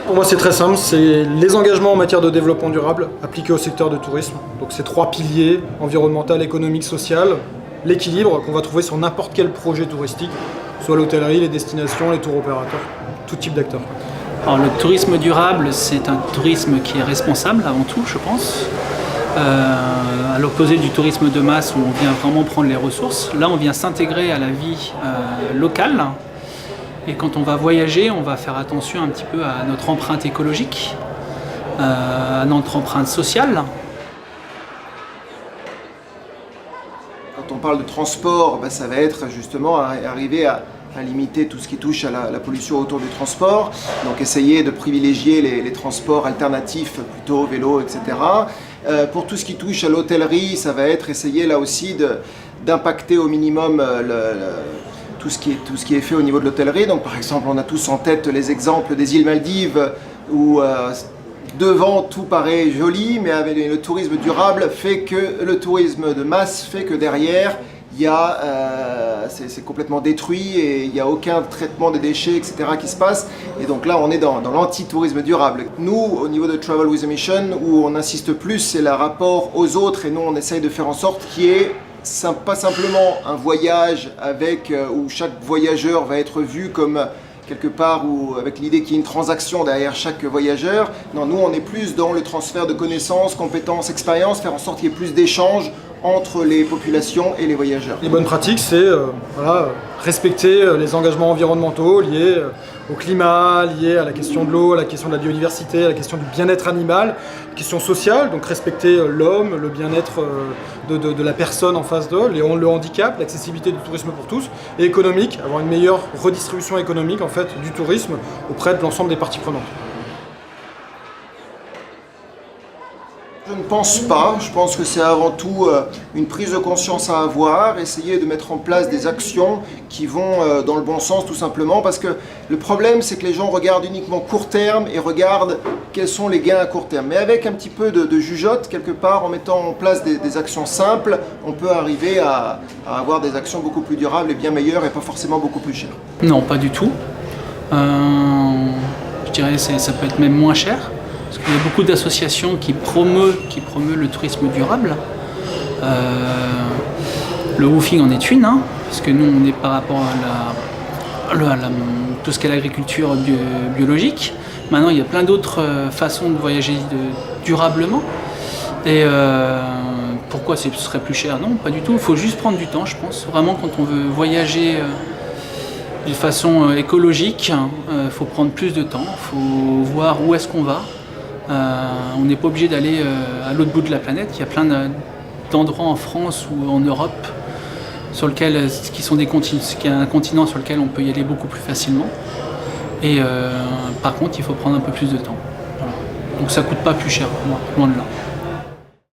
Pour moi, c'est très simple, c'est les engagements en matière de développement durable appliqués au secteur du tourisme. Donc ces 3 piliers, environnemental, économique, social, l'équilibre qu'on va trouver sur n'importe quel projet touristique, soit l'hôtellerie, les destinations, les tours opérateurs, tout type d'acteurs. Alors le tourisme durable, c'est un tourisme qui est responsable avant tout, je pense. À l'opposé du tourisme de masse où on vient vraiment prendre les ressources, là on vient s'intégrer à la vie locale. Et quand on va voyager, on va faire attention un petit peu à notre empreinte écologique, à notre empreinte sociale. Quand on parle de transport, ça va être justement arriver à limiter tout ce qui touche à la pollution autour du transport, donc essayer de privilégier les transports alternatifs, plutôt vélo, etc. Pour tout ce qui touche à l'hôtellerie, ça va être essayer là aussi d'impacter au minimum tout ce qui est fait au niveau de l'hôtellerie. Donc par exemple, on a tous en tête les exemples des îles Maldives où devant tout paraît joli, mais avec le tourisme durable fait que le tourisme de masse fait que derrière c'est complètement détruit et il n'y a aucun traitement des déchets, etc. qui se passe. Et donc là, on est dans l'anti-tourisme durable. Nous, au niveau de Travel with a Mission, où on insiste plus, c'est le rapport aux autres et nous, on essaye de faire en sorte qu'il y ait pas simplement un voyage où chaque voyageur va être vu comme quelque part avec l'idée qu'il y ait une transaction derrière chaque voyageur. Non, nous on est plus dans le transfert de connaissances, compétences, expériences, faire en sorte qu'il y ait plus d'échanges entre les populations et les voyageurs. Les bonnes pratiques, c'est respecter les engagements environnementaux liés au climat, liés à la question de l'eau, à la question de la biodiversité, à la question du bien-être animal, question sociale, donc respecter l'homme, le bien-être de la personne en face d'eux, le handicap, l'accessibilité du tourisme pour tous, et économique, avoir une meilleure redistribution économique en fait du tourisme auprès de l'ensemble des parties prenantes. Je ne pense pas, je pense que c'est avant tout une prise de conscience à avoir, essayer de mettre en place des actions qui vont dans le bon sens tout simplement, parce que le problème c'est que les gens regardent uniquement court terme et regardent quels sont les gains à court terme. Mais avec un petit peu de jugeote, quelque part, en mettant en place des actions simples, on peut arriver à avoir des actions beaucoup plus durables et bien meilleures et pas forcément beaucoup plus chères. Non, pas du tout. Je dirais que ça peut être même moins cher. Parce qu'il y a beaucoup d'associations qui promeuvent le tourisme durable. Le woofing en est une, parce que nous on est par rapport à tout ce qu'est l'agriculture biologique. Maintenant il y a plein d'autres façons de voyager durablement. Et pourquoi ce serait plus cher? Non, pas du tout. Il faut juste prendre du temps, je pense. Vraiment, quand on veut voyager de façon écologique, il faut prendre plus de temps. Il faut voir où est-ce qu'on va. On n'est pas obligé d'aller à l'autre bout de la planète. Il y a plein d'endroits en France ou en Europe qui est un continent sur lequel on peut y aller beaucoup plus facilement. Et par contre, il faut prendre un peu plus de temps. Voilà. Donc ça ne coûte pas plus cher pour moi, loin de là.